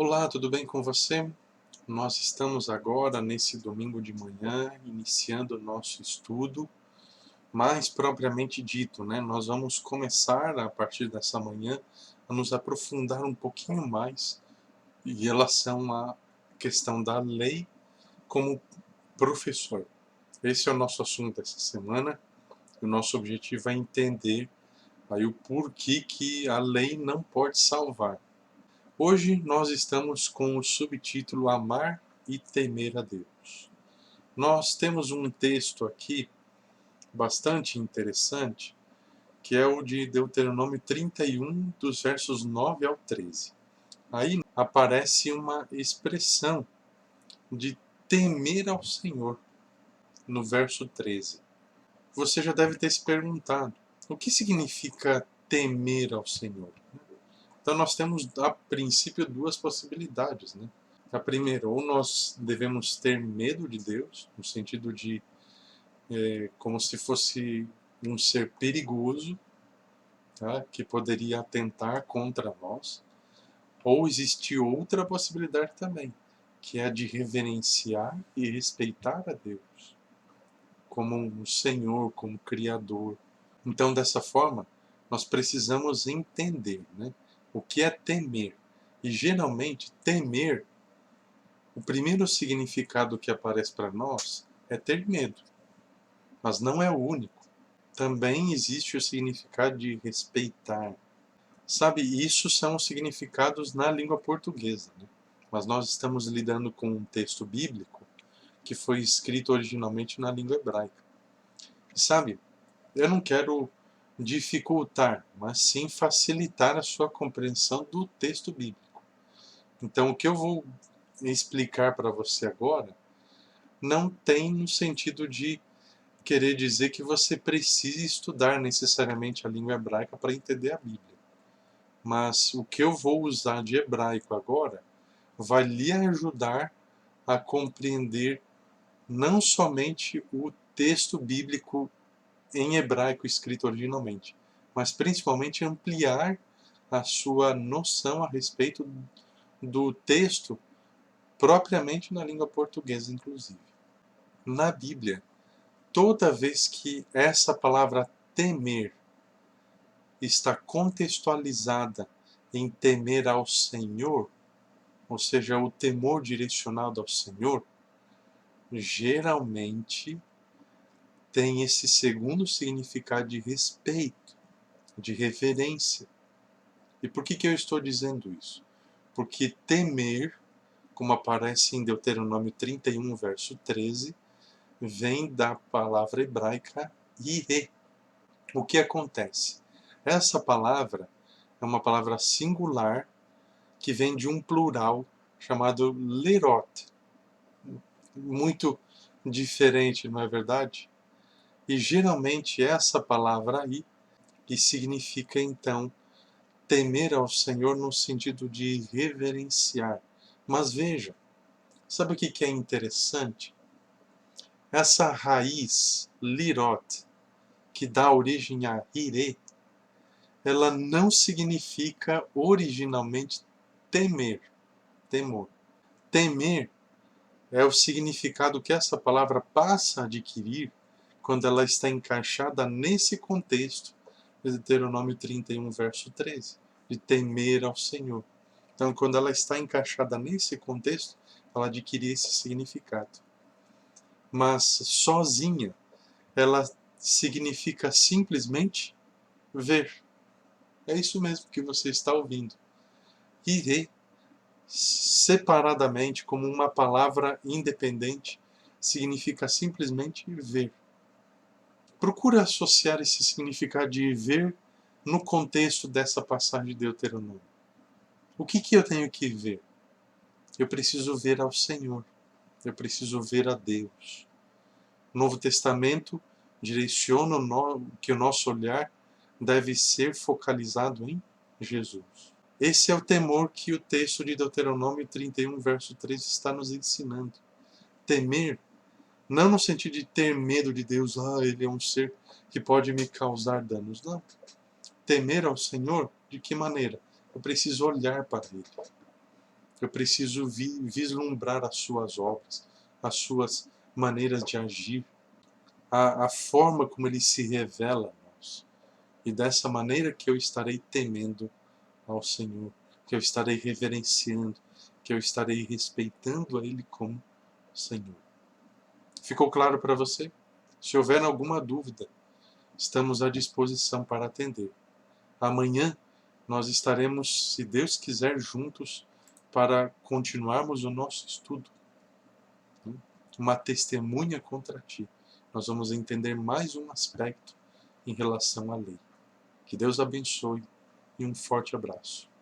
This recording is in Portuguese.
Olá, tudo bem com você? Nós estamos agora, nesse domingo de manhã, iniciando o nosso estudo, mais propriamente dito, né? Nós vamos começar, a partir dessa manhã, a nos aprofundar um pouquinho mais em relação à questão da lei como professor. Esse é o nosso assunto essa semana. O nosso objetivo é entender aí o porquê que a lei não pode salvar. Hoje nós estamos com o subtítulo Amar e Temer a Deus. Nós temos um texto aqui bastante interessante, que é o de Deuteronômio 31, dos versos 9 ao 13. Aí aparece uma expressão de temer ao Senhor, no verso 13. Você já deve ter se perguntado, o que significa temer ao Senhor? Então nós temos, a princípio, duas possibilidades, né? A primeira, ou nós devemos ter medo de Deus, no sentido de como se fosse um ser perigoso, tá? Que poderia atentar contra nós, ou existe outra possibilidade também, que é a de reverenciar e respeitar a Deus como um Senhor, como Criador. Então, dessa forma, nós precisamos entender, né, o que é temer. E geralmente, temer, o primeiro significado que aparece para nós é ter medo, mas não é o único. Também existe o significado de respeitar. Sabe, isso são os significados na língua portuguesa, né? Mas nós estamos lidando com um texto bíblico que foi escrito originalmente na língua hebraica. E sabe, eu não quero dificultar, mas sim facilitar a sua compreensão do texto bíblico. Então, o que eu vou explicar para você agora não tem no sentido de querer dizer que você precise estudar necessariamente a língua hebraica para entender a Bíblia. Mas o que eu vou usar de hebraico agora vai lhe ajudar a compreender não somente o texto bíblico em hebraico escrito originalmente, mas principalmente ampliar a sua noção a respeito do texto propriamente na língua portuguesa, inclusive. Na Bíblia, toda vez que essa palavra temer está contextualizada em temer ao Senhor, ou seja, o temor direcionado ao Senhor, geralmente tem esse segundo significado de respeito, de reverência. E por que eu estou dizendo isso? Porque temer, como aparece em Deuteronômio 31, verso 13, vem da palavra hebraica ire. O que acontece? Essa palavra é uma palavra singular que vem de um plural chamado lerot. Muito diferente, não é verdade? E geralmente essa palavra aí, que significa então temer ao Senhor no sentido de reverenciar. Mas veja, sabe o que é interessante? Essa raiz, lirot, que dá origem a ire, ela não significa originalmente temer, temor. Temer é o significado que essa palavra passa a adquirir quando ela está encaixada nesse contexto, Deuteronômio 31, verso 13, de temer ao Senhor. Então, quando ela está encaixada nesse contexto, ela adquire esse significado. Mas sozinha, ela significa simplesmente ver. É isso mesmo que você está ouvindo. Ire, separadamente, como uma palavra independente, significa simplesmente ver. Procura associar esse significado de ver no contexto dessa passagem de Deuteronômio. O que eu tenho que ver? Eu preciso ver ao Senhor. Eu preciso ver a Deus. O Novo Testamento direciona que o nosso olhar deve ser focalizado em Jesus. Esse é o temor que o texto de Deuteronômio 31, verso 3 está nos ensinando. Temer, não no sentido de ter medo de Deus, ele é um ser que pode me causar danos, não. Temer ao Senhor, de que maneira? Eu preciso olhar para Ele. Eu preciso vislumbrar as suas obras, as suas maneiras de agir, a forma como ele se revela a nós. E dessa maneira que eu estarei temendo ao Senhor, que eu estarei reverenciando, que eu estarei respeitando a Ele como Senhor. Ficou claro para você? Se houver alguma dúvida, estamos à disposição para atender. Amanhã nós estaremos, se Deus quiser, juntos para continuarmos o nosso estudo. Uma testemunha contra ti. Nós vamos entender mais um aspecto em relação à lei. Que Deus abençoe e um forte abraço.